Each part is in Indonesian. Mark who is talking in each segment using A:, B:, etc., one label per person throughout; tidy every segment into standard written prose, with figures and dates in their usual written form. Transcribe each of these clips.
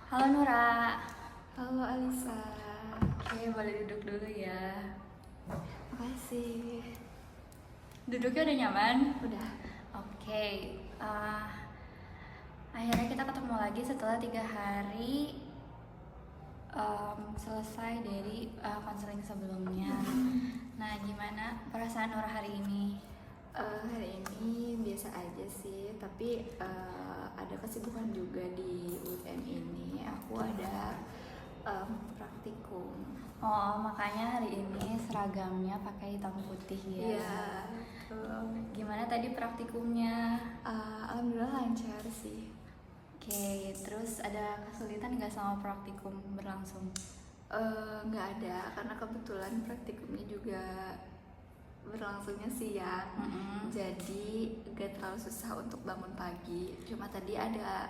A: Halo Nura.
B: Halo Alisa,
A: Oke, boleh duduk dulu ya.
B: makasih.
A: Duduknya udah nyaman?
B: Udah.
A: Oke, eh, akhirnya kita ketemu lagi setelah 3 hari selesai dari konseling sebelumnya. Nah, gimana perasaan Nura hari ini?
B: Hari ini biasa aja sih, tapi ada kesibukan juga di weekend ini. Aku ada praktikum.
A: Oh, makanya hari ini seragamnya pakai hitam putih ya.
B: Iya.
A: Gimana tadi praktikumnya?
B: Alhamdulillah lancar sih.
A: Oke, terus ada kesulitan nggak sama praktikum berlangsung?
B: Nggak ada, karena kebetulan praktikumnya juga berlangsungnya siang. Jadi gak terlalu susah untuk bangun pagi. Cuma tadi ada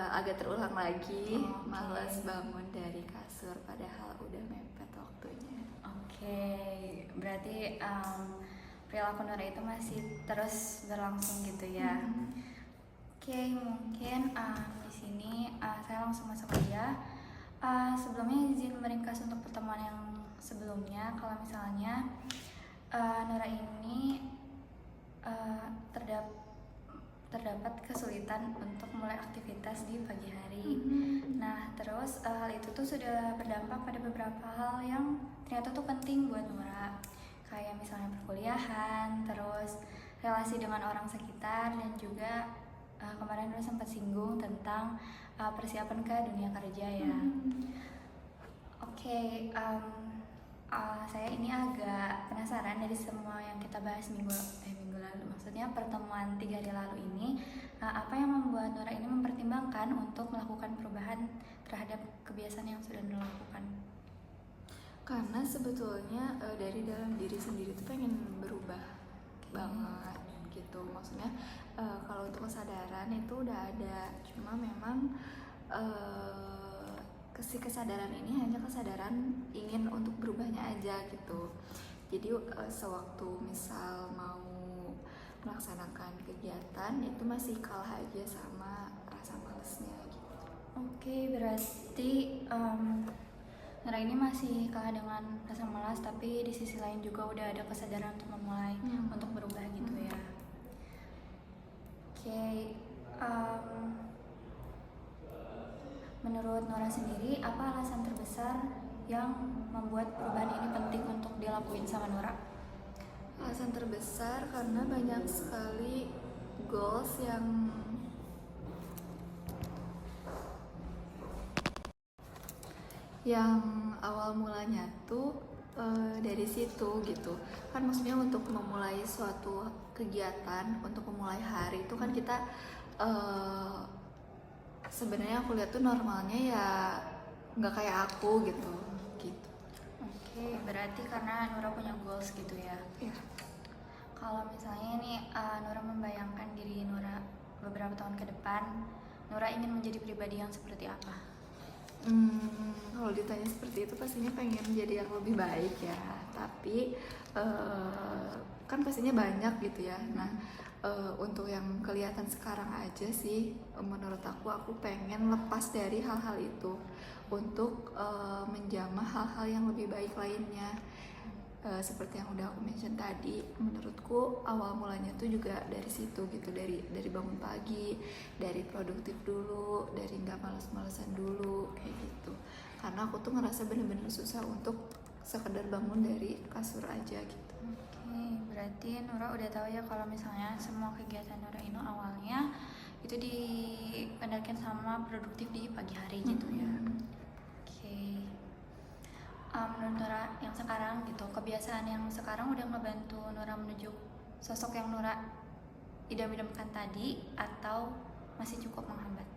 B: agak terulang lagi.
A: Oke.
B: Males bangun dari kasur padahal udah mepet waktunya.
A: Oke, berarti perilaku Nura itu masih terus berlangsung gitu ya. Oke, mungkin di sini saya langsung masuk aja. Sebelumnya izin meringkas untuk pertemuan yang sebelumnya. Kalau misalnya Nura ini terdapat kesulitan untuk mulai aktivitas di pagi hari. Nah, terus hal itu tuh sudah berdampak pada beberapa hal yang ternyata tuh penting buat Nura. Kayak misalnya perkuliahan, terus relasi dengan orang sekitar, dan juga kemarin Nura sempat singgung tentang persiapan ke dunia kerja ya. Oke, saya ini agak penasaran dari semua yang kita bahas minggu lalu. Maksudnya pertemuan 3 hari lalu ini, apa yang membuat Nura ini mempertimbangkan untuk melakukan perubahan terhadap kebiasaan yang sudah Nura lakukan?
B: Karena sebetulnya dari dalam diri sendiri tuh pengen berubah banget gitu. Maksudnya kalau untuk kesadaran itu udah ada, cuma memang kesadaran ini hanya kesadaran ingin untuk berubahnya aja gitu. Jadi sewaktu misal mau melaksanakan kegiatan itu masih kalah aja sama rasa malesnya gitu.
A: Oke, berarti Nura ini masih kalah dengan rasa malas, tapi di sisi lain juga udah ada kesadaran untuk memulai untuk berubah gitu ya. Oke, menurut Nora sendiri, apa alasan terbesar yang membuat perubahan ini penting untuk dilakuin sama Nora?
B: Alasan terbesar karena banyak sekali goals yang awal mulanya tuh dari situ gitu kan. Maksudnya untuk memulai suatu kegiatan, untuk memulai hari itu kan kita sebenarnya aku lihat tuh normalnya ya nggak kayak aku gitu.
A: Oke, berarti karena Nora punya goals gitu ya.
B: Iya.
A: Kalau misalnya nih Nora membayangkan diri Nora beberapa tahun ke depan, Nora ingin menjadi pribadi yang seperti apa?
B: Kalau ditanya seperti itu pastinya pengen jadi yang lebih baik ya, tapi kan pastinya banyak gitu ya. Nah, untuk yang kelihatan sekarang aja sih, menurut aku pengen lepas dari hal-hal itu untuk menjamah hal-hal yang lebih baik lainnya. Seperti yang udah aku mention tadi, menurutku awal mulanya tuh juga dari situ gitu, dari bangun pagi, dari produktif dulu, dari nggak males-malesan dulu kayak gitu. Karena aku tuh ngerasa bener-bener susah untuk sekedar bangun dari kasur aja gitu.
A: Oke, berarti Nora udah tahu ya kalau misalnya semua kegiatan Nora ini awalnya itu dikendalikan sama produktif di pagi hari gitu ya. Oke. Menurut Nora yang sekarang gitu, kebiasaan yang sekarang udah ngebantu Nora menuju sosok yang Nora idam-idamkan tadi, atau masih cukup menghambat?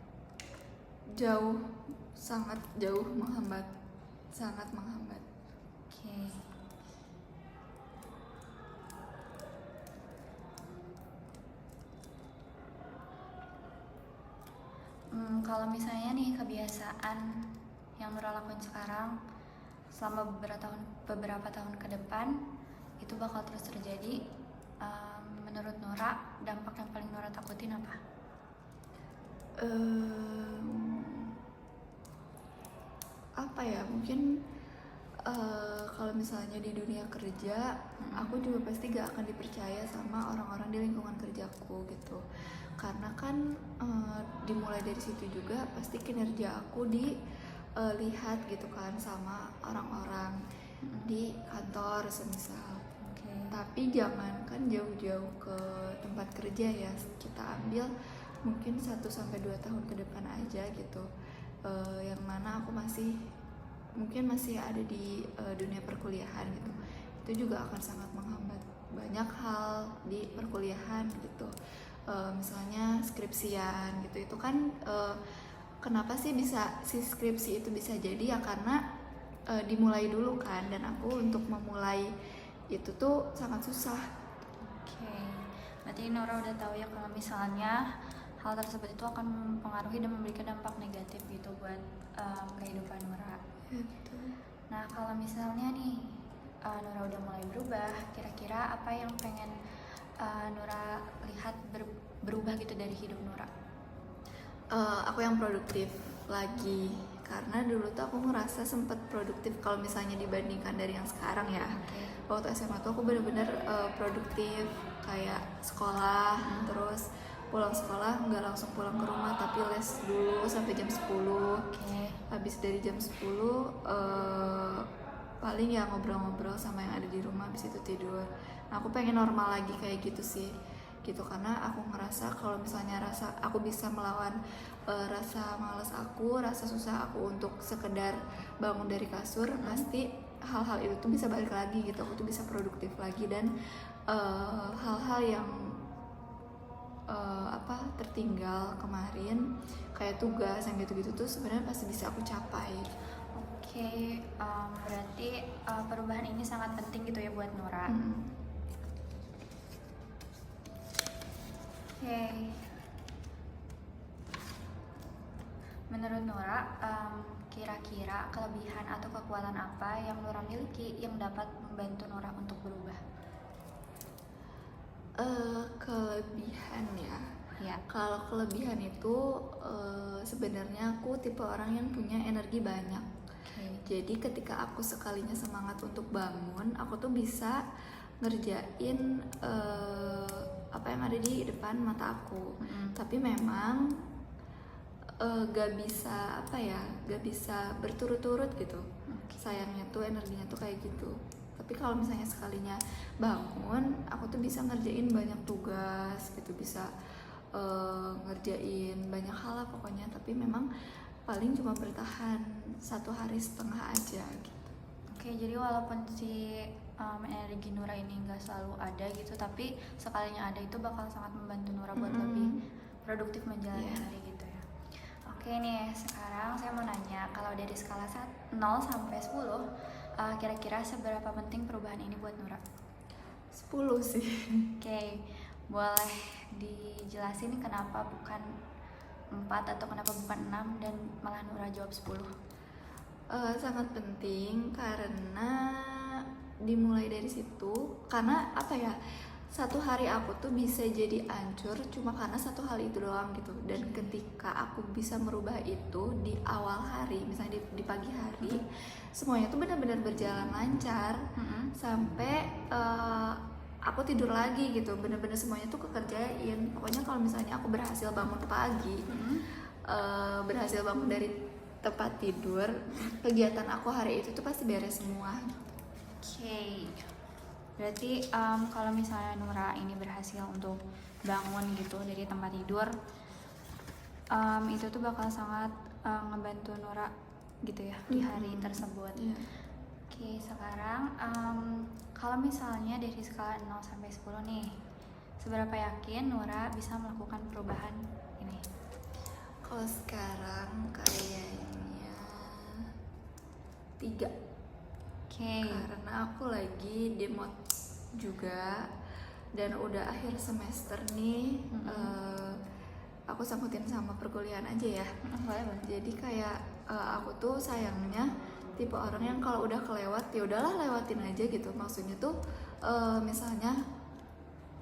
B: Jauh, sangat jauh menghambat, sangat menghambat.
A: Oke. Kalau misalnya nih kebiasaan yang Nora lakuin sekarang selama beberapa tahun ke depan itu bakal terus terjadi, menurut Nora dampak yang paling Nora takutin apa?
B: ya, mungkin kalau misalnya di dunia kerja, aku juga pasti gak akan dipercaya sama orang-orang di lingkungan kerjaku gitu. Karena kan dimulai dari situ juga pasti kinerja aku dilihat gitu kan sama orang-orang di kantor semisal. Tapi jangan kan jauh-jauh ke tempat kerja ya, kita ambil mungkin 1-2 tahun ke depan aja gitu. Yang mana aku mungkin masih ada di dunia perkuliahan gitu. Itu juga akan sangat menghambat banyak hal di perkuliahan gitu. Misalnya skripsian gitu, itu kan kenapa sih bisa si skripsi itu bisa jadi ya karena dimulai dulu kan, dan aku untuk memulai itu tuh sangat susah.
A: Oke, berarti Nora udah tahu ya kalau misalnya hal tersebut itu akan mempengaruhi dan memberikan dampak negatif gitu buat kehidupan Nora.
B: Gitu.
A: Nah, kalau misalnya nih Nora udah mulai berubah, kira-kira apa yang pengen Nora lihat berubah gitu dari hidup Nora?
B: Aku yang produktif lagi, karena dulu tuh aku ngerasa sempet produktif kalau misalnya dibandingkan dari yang sekarang ya. Waktu SMA tuh aku bener-bener produktif, kayak sekolah, terus pulang sekolah nggak langsung pulang ke rumah tapi les dulu sampai jam 10. Habis dari jam 10 paling ya ngobrol-ngobrol sama yang ada di rumah, habis itu tidur. Nah, aku pengen normal lagi kayak gitu sih gitu, karena aku ngerasa kalau misalnya aku bisa melawan rasa malas aku, rasa susah aku untuk sekedar bangun dari kasur, pasti hal-hal itu tuh bisa balik lagi gitu, aku tuh bisa produktif lagi, dan hal-hal yang tertinggal kemarin kayak tugas yang gitu-gitu tuh sebenarnya pasti bisa aku capai.
A: Oke, berarti perubahan ini sangat penting gitu ya buat Nora. Oke. Menurut Nora, kira-kira kelebihan atau kekuatan apa yang Nora miliki yang dapat membantu Nora untuk berubah?
B: Kelebihan ya. Kalau kelebihan itu sebenarnya aku tipe orang yang punya energi banyak. Jadi ketika aku sekalinya semangat untuk bangun, aku tuh bisa ngerjain apa yang ada di depan mata aku. Tapi memang gak bisa berturut-turut gitu. Sayangnya tuh energinya tuh kayak gitu. Tapi kalau misalnya sekalinya bangun, aku tuh bisa ngerjain banyak tugas gitu, bisa ngerjain banyak hal lah pokoknya. Tapi memang paling cuma bertahan 1 hari setengah aja gitu.
A: Oke, jadi walaupun si energi Nora ini nggak selalu ada gitu, tapi sekalinya ada itu bakal sangat membantu Nora buat lebih produktif menjalani hari gitu ya. Oke nih, sekarang saya mau nanya, kalau dari skala 0 sampai 10, kira-kira seberapa penting perubahan ini buat Nora?
B: 10 sih.
A: Oke, boleh dijelasin kenapa bukan 4 atau kenapa bukan 6 dan malah Nora jawab 10?
B: Sangat penting karena dimulai dari situ, karena apa ya, 1 hari aku tuh bisa jadi hancur cuma karena 1 hal itu doang gitu. Dan ketika aku bisa merubah itu di awal hari, misalnya di pagi hari, semuanya tuh benar-benar berjalan lancar sampai aku tidur lagi gitu, bener-bener semuanya tuh kekerjain. Pokoknya kalau misalnya aku berhasil bangun pagi, berhasil bangun dari tempat tidur, kegiatan aku hari itu tuh pasti beres semua.
A: Oke, berarti kalau misalnya Nora ini berhasil untuk bangun gitu dari tempat tidur, itu tuh bakal sangat ngebantu Nora gitu ya di hari tersebut. Oke, sekarang kalau misalnya dari skala 0 sampai 10 nih, seberapa yakin Nora bisa melakukan perubahan ini?
B: Kalau sekarang kayaknya 3. Karena aku lagi di mood juga dan udah akhir semester nih. Aku sangkutin sama perkuliahan aja ya. Jadi kayak aku tuh sayangnya tipe orang yang kalau udah kelewat ya udahlah lewatin aja gitu. Maksudnya tuh misalnya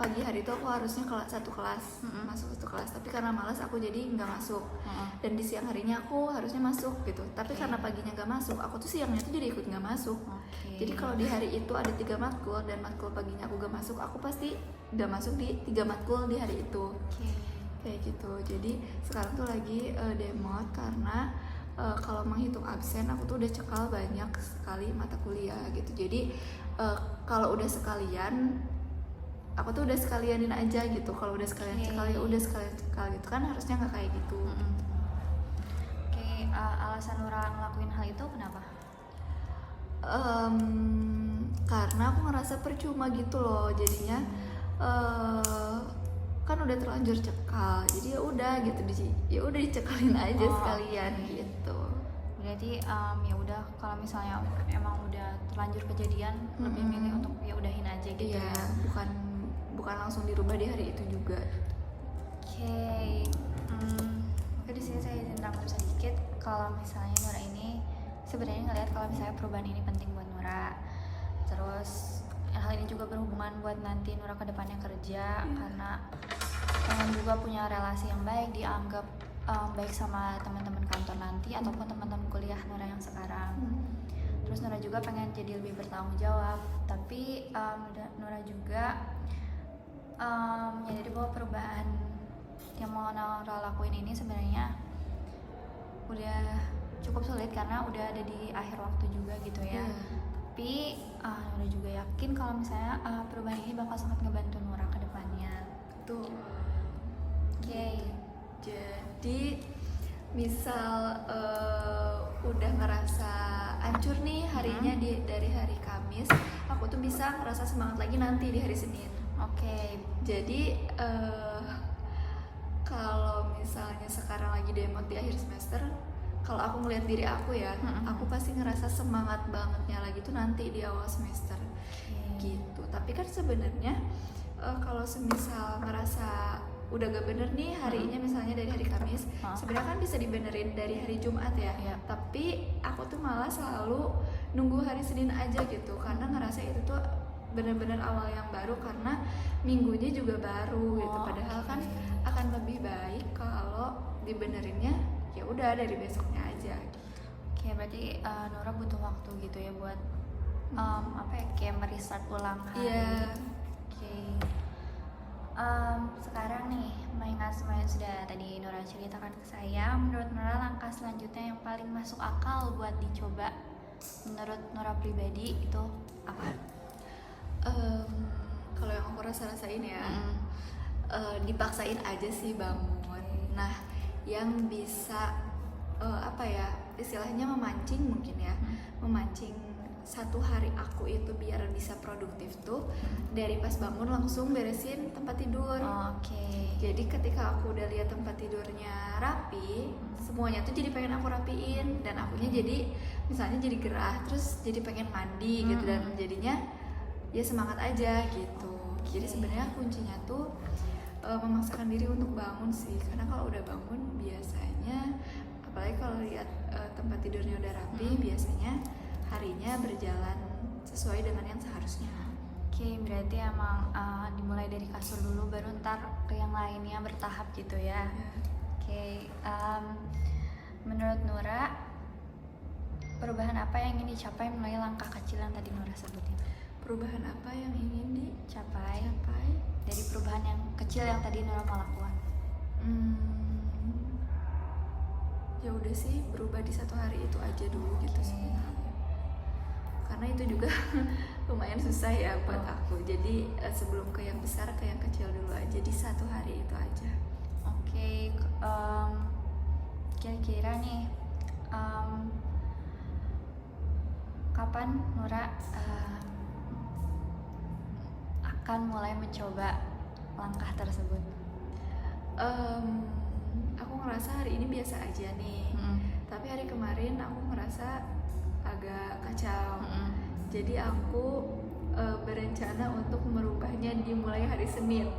B: pagi hari itu aku harusnya satu kelas, masuk satu kelas, tapi karena malas aku jadi nggak masuk. Dan di siang harinya aku harusnya masuk gitu, tapi karena paginya nggak masuk, aku tuh siangnya tuh jadi ikut nggak masuk. Jadi kalau di hari itu ada 3 matkul dan matkul paginya aku nggak masuk, aku pasti nggak masuk di 3 matkul di hari itu. Kayak gitu. Jadi sekarang tuh lagi demot karena kalau menghitung absen aku tuh udah cekal banyak sekali mata kuliah gitu. Jadi kalau udah sekalian, aku tuh udah sekalianin aja gitu. Kalau udah sekalian cekal ya udah sekalian cekal gitu kan, harusnya nggak kayak gitu.
A: Alasan Nura ngelakuin hal itu kenapa?
B: Karena aku ngerasa percuma gitu loh, jadinya kan udah terlanjur cekal, jadi ya udah gitu, ya udah dicekalin aja sekalian gitu.
A: Berarti ya udah, kalau misalnya emang udah terlanjur kejadian, lebih milih untuk ya udahin aja gitu.
B: Iya, bukan langsung dirubah di hari itu juga.
A: Oke, di sini saya izin rangkum sedikit. Kalau misalnya Nura ini sebenarnya ngelihat kalau misalnya perubahan ini penting buat Nura. Terus hal ini juga berhubungan buat nanti Nura ke depannya kerja, karena pengen juga punya relasi yang baik, dianggap baik sama teman-teman kantor nanti ataupun teman-teman kuliah Nura yang sekarang. Terus Nura juga pengen jadi lebih bertanggung jawab, tapi Nura juga menyadari bahwa perubahan yang mau Nura lakuin ini sebenarnya udah cukup sulit karena udah ada di akhir waktu juga gitu ya. Tapi Nura juga yakin kalau misalnya perubahan ini bakal sangat ngebantu Nura ke depannya.
B: Tuh.
A: Jadi
B: misal udah ngerasa hancur nih harinya dari hari Kamis, aku tuh bisa ngerasa semangat lagi nanti di hari Senin. Jadi kalau misalnya sekarang lagi demot di akhir semester, kalau aku ngeliat diri aku ya, aku pasti ngerasa semangat bangetnya lagi tuh nanti di awal semester gitu. Tapi kan sebenarnya kalau semisal ngerasa udah gak bener nih harinya, misalnya dari hari Kamis, sebenarnya kan bisa dibenerin dari hari Jumat ya. Tapi aku tuh malah selalu nunggu hari Senin aja gitu, karena ngerasa itu tuh bener-bener awal yang baru, karena minggunya juga baru gitu. Padahal kan akan lebih baik kalau dibenerinnya ya udah dari besoknya aja.
A: Berarti Nora butuh waktu gitu ya buat kayak merestart ulang hari. Sekarang nih, mengingat semuanya sudah tadi Nora ceritakan ke saya, menurut Nora langkah selanjutnya yang paling masuk akal buat dicoba menurut Nora pribadi itu apa?
B: Kalau yang aku rasain ya, dipaksain aja sih bangun. Nah, yang bisa istilahnya memancing mungkin ya, memancing satu hari aku itu biar bisa produktif tuh dari pas bangun langsung beresin tempat tidur. Jadi ketika aku udah lihat tempat tidurnya rapi, semuanya tuh jadi pengen aku rapiin, dan akunya jadi misalnya jadi gerah, terus jadi pengen mandi gitu, dan jadinya ya semangat aja gitu. Jadi sebenarnya kuncinya tuh memaksakan diri untuk bangun sih, karena kalau udah bangun biasanya, apalagi kalau lihat tempat tidurnya udah rapi, biasanya harinya berjalan sesuai dengan yang seharusnya.
A: Berarti emang dimulai dari kasur dulu, baru ntar ke yang lainnya bertahap gitu ya. Menurut Nura, perubahan apa yang ingin dicapai melalui langkah kecil yang tadi Nura sebutin?
B: Perubahan apa yang ingin
A: dicapai dari perubahan yang kecil yang tadi Nura mau lakukan?
B: Ya udah sih, berubah di satu hari itu aja dulu gitu sebenarnya. Karena itu juga lumayan susah ya buat aku. Jadi sebelum ke yang besar, ke yang kecil dulu aja di satu hari itu aja.
A: Kira-kira nih kapan Nura akan mulai mencoba langkah tersebut?
B: Aku ngerasa hari ini biasa aja nih, tapi hari kemarin aku ngerasa agak kacau. Jadi aku berencana untuk merubahnya dimulai hari Senin.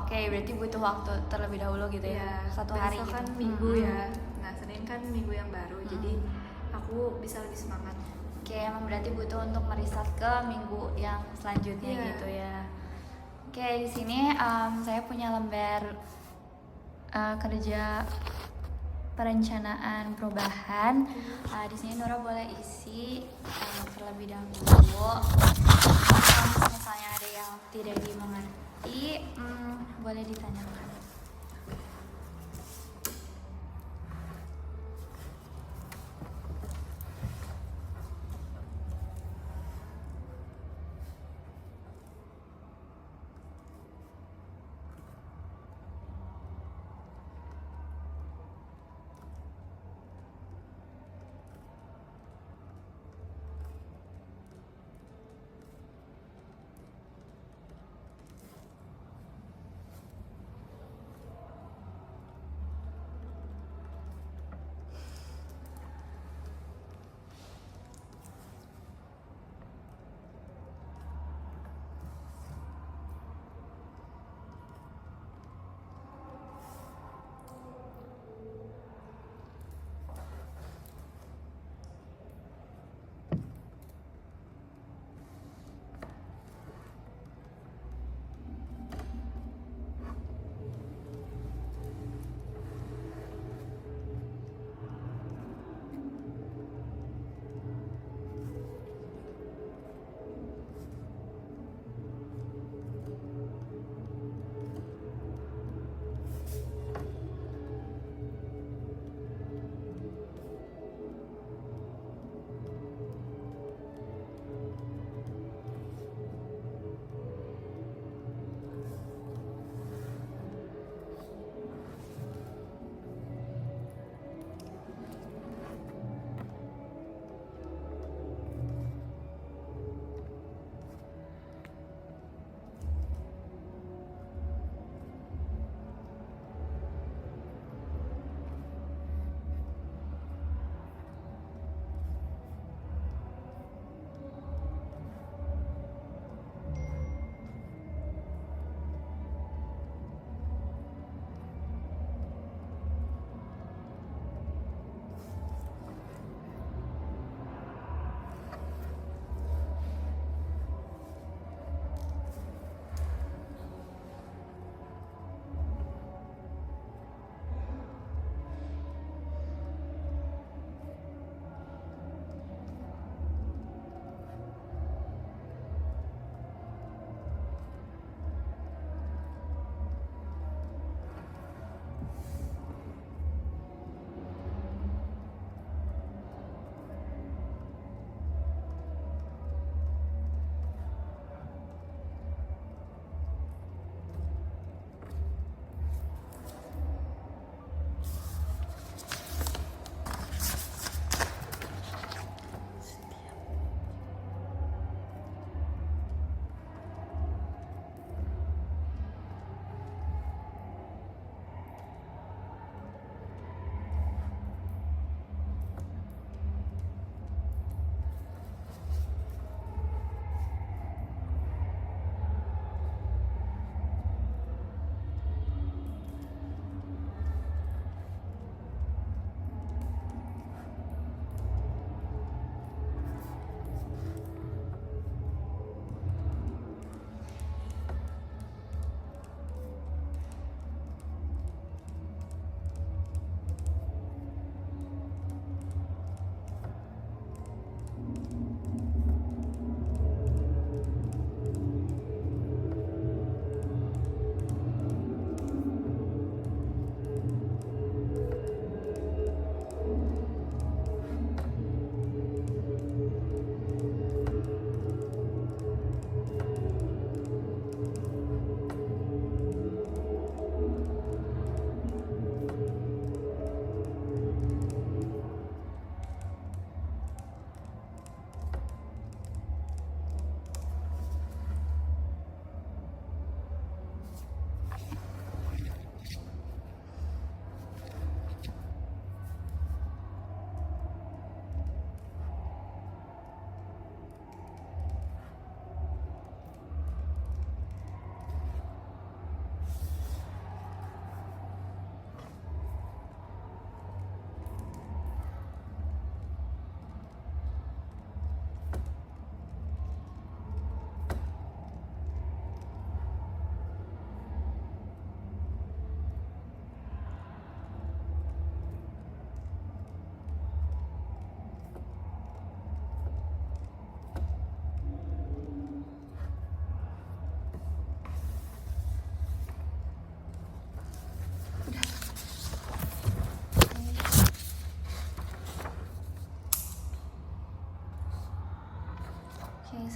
A: Berarti butuh waktu terlebih dahulu gitu ya, satu hari gitu.
B: Kan Minggu ya, nah Senin kan minggu yang baru, jadi aku bisa lebih semangat.
A: Emang berarti butuh untuk merestart ke minggu yang selanjutnya gitu ya. Oke, di sini saya punya lembar kerja perencanaan perubahan. Di sini Nura boleh isi terlebih dahulu. Kalau misalnya ada yang tidak dimengerti, boleh ditanyakan.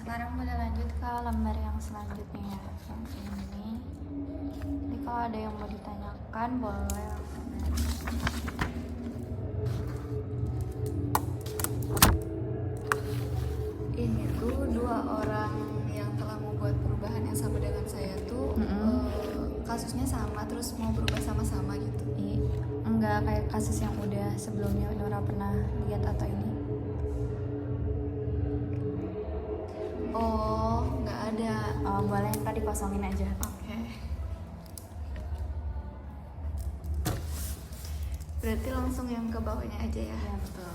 A: sekarang boleh lanjut ke lembar yang selanjutnya ya, yang ini. Jadi kalau ada yang mau ditanyakan boleh langsung aja.
B: Ini tuh 2 orang yang telah membuat perubahan yang sama dengan saya tuh kasusnya sama terus mau berubah sama-sama gitu.
A: Enggak kayak kasus yang udah sebelumnya Nora pernah lihat atau ini?
B: Oh, nggak ada.
A: Boleh ntar dikosongin aja.
B: Oke. Berarti langsung yang ke bawahnya aja ya.
A: Iya betul.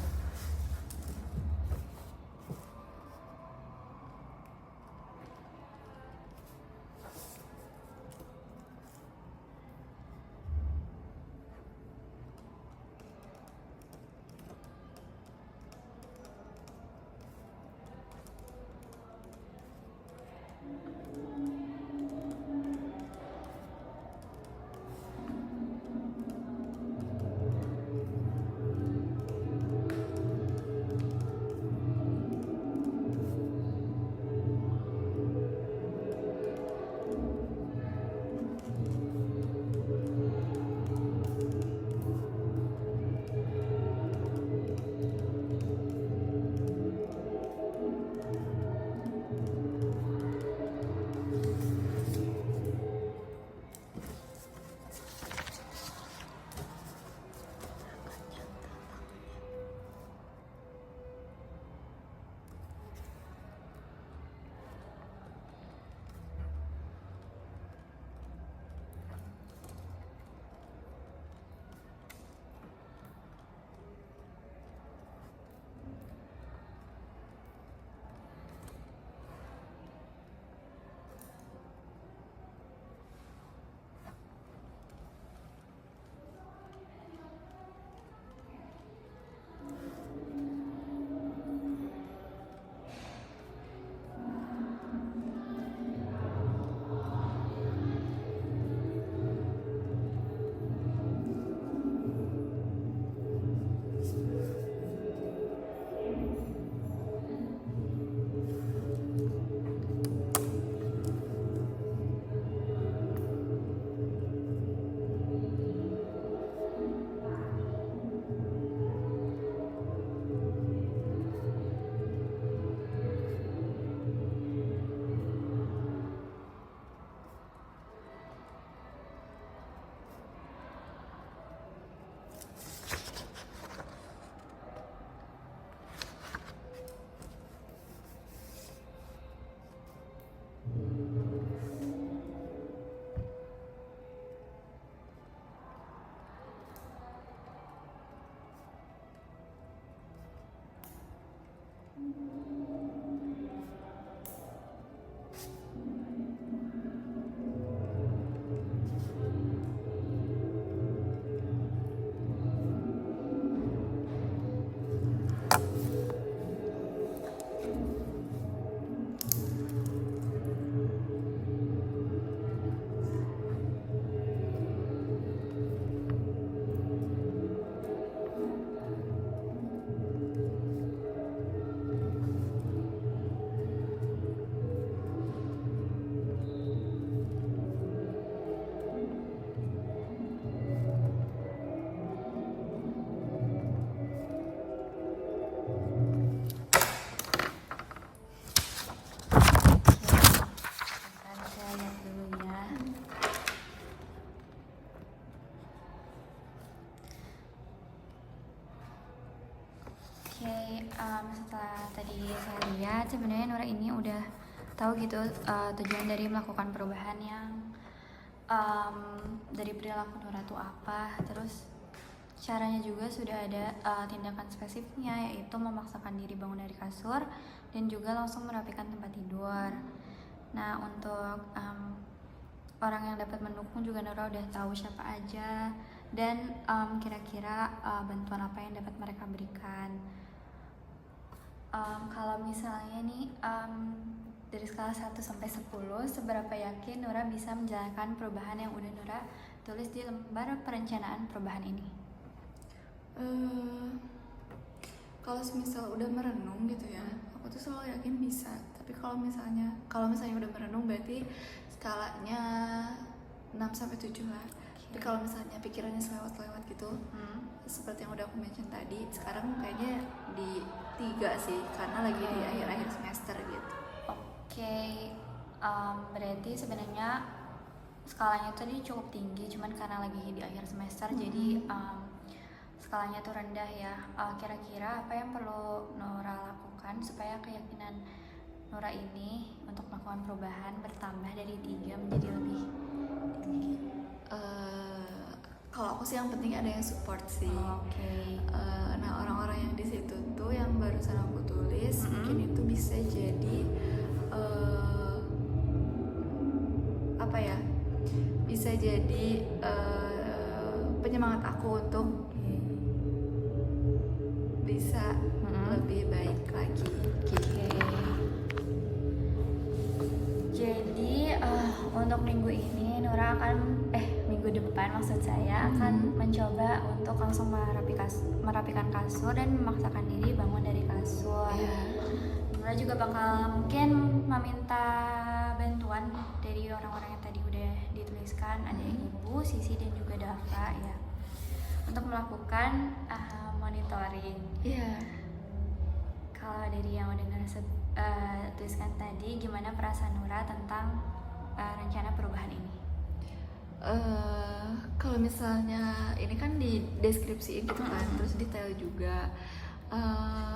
A: Setelah tadi saya lihat sebenarnya Nora ini udah tahu gitu tujuan dari melakukan perubahan yang dari perilaku Nora tuh apa, terus caranya juga sudah ada tindakan spesifiknya, yaitu memaksakan diri bangun dari kasur dan juga langsung merapikan tempat tidur. Nah untuk orang yang dapat mendukung juga Nora udah tahu siapa aja dan kira-kira bantuan apa yang dapat mereka berikan. Kalau misalnya nih dari skala 1 sampai 10, seberapa yakin Nora bisa menjalankan perubahan yang udah Nora tulis di lembar perencanaan perubahan ini?
B: Kalau misal udah merenung gitu ya, aku tuh selalu yakin bisa. Tapi kalau misalnya udah merenung berarti skalanya 6-7 lah. Tapi kalau misalnya pikirannya selewat-lewat gitu, seperti yang udah aku mention tadi, sekarang kayaknya di 3 sih, karena lagi di akhir-akhir semester gitu.
A: Oke, berarti sebenarnya skalanya tadi cukup tinggi, cuman karena lagi di akhir semester jadi skalanya tuh rendah ya. Kira-kira apa yang perlu Nora lakukan supaya keyakinan Nora ini untuk melakukan perubahan bertambah dari 3 menjadi lebih tinggi?
B: Kalau aku sih yang penting ada yang support sih.
A: Oke.
B: Nah, orang-orang yang di situ tuh yang barusan aku tulis mungkin itu bisa jadi apa ya? Bisa jadi penyemangat aku untuk bisa lebih baik lagi.
A: Oke. Jadi untuk minggu ini Nora akan minggu depan maksud saya akan mencoba untuk langsung merapikan kasur dan memaksakan diri bangun dari kasur. Nora juga bakal mungkin meminta bantuan dari orang-orang yang tadi udah dituliskan, ada Ibu, Sisi dan juga Dava ya, untuk melakukan monitoring. Kalau dari yang udah Nora tuliskan tadi, gimana perasaan Nora tentang rencana perubahan ini?
B: Kalau misalnya ini kan di deskripsiin gitu kan, terus detail juga,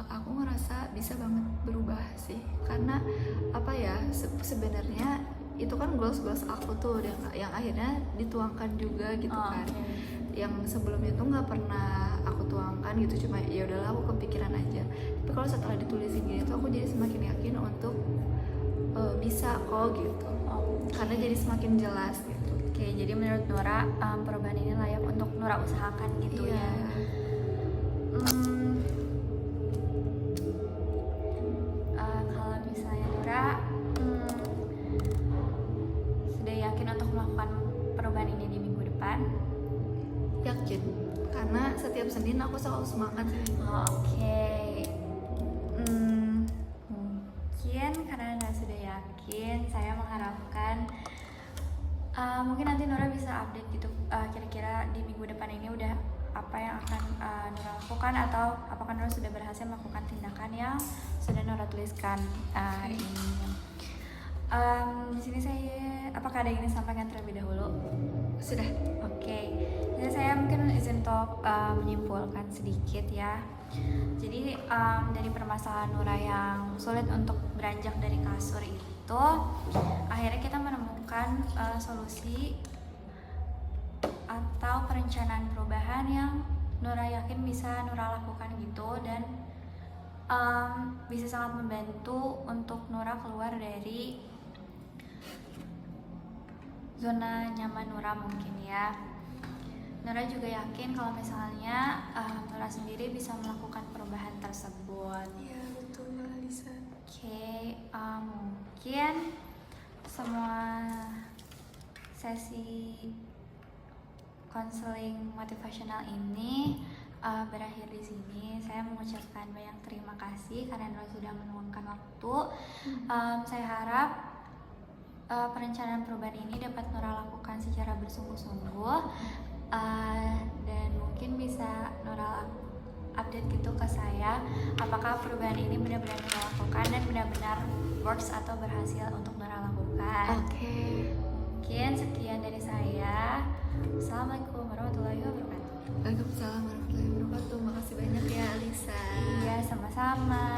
B: aku ngerasa bisa banget berubah sih, karena apa ya, sebenarnya itu kan goals aku tuh yang akhirnya dituangkan juga gitu kan. Yang sebelumnya tuh nggak pernah aku tuangkan gitu, cuma ya udahlah aku kepikiran aja. Tapi kalau setelah ditulisin gini tuh aku jadi semakin yakin untuk bisa kok gitu, karena jadi semakin jelas gitu.
A: Oke, jadi menurut Nora perubahan ini layak untuk Nora usahakan gitu ya. Kalau misalnya Nora sudah yakin untuk melakukan perubahan ini di minggu depan?
B: Yakin, karena setiap Senin aku selalu semangat sih.
A: Oke. Mungkin karena Nora sudah yakin, saya mengharapkan mungkin nanti Nora bisa update gitu, kira-kira di minggu depan ini udah apa yang akan Nora lakukan, atau apakah Nora sudah berhasil melakukan tindakan yang sudah Nora tuliskan hari ini. Di sini saya, apakah ada yang ingin sampaikan terlebih dahulu?
B: Sudah.
A: Oke. Jadi saya mungkin izin untuk menyimpulkan sedikit ya. Jadi dari permasalahan Nora yang sulit untuk beranjak dari kasur itu, akhirnya kita menemukan solusi atau perencanaan perubahan yang Nora yakin bisa Nora lakukan gitu, dan bisa sangat membantu untuk Nora keluar dari zona nyaman Nora mungkin ya. Nora juga yakin kalau misalnya Nora sendiri bisa melakukan perubahan tersebut.
B: Iya betul Mbak Lisa.
A: Oke, mungkin semua sesi konseling motivasional ini berakhir di sini. Saya mengucapkan banyak terima kasih karena Nora sudah meluangkan waktu. Saya harap perencanaan perubahan ini dapat Nora lakukan secara bersungguh-sungguh, dan mungkin bisa Nora update gitu ke saya apakah perubahan ini benar-benar Nora lakukan dan benar-benar works atau berhasil untuk Nora lakukan. Mungkin sekian dari saya. Assalamualaikum warahmatullahi wabarakatuh.
B: Waalaikumsalam warahmatullahi wabarakatuh. Makasih banyak ya Lisa.
A: Iya, sama-sama.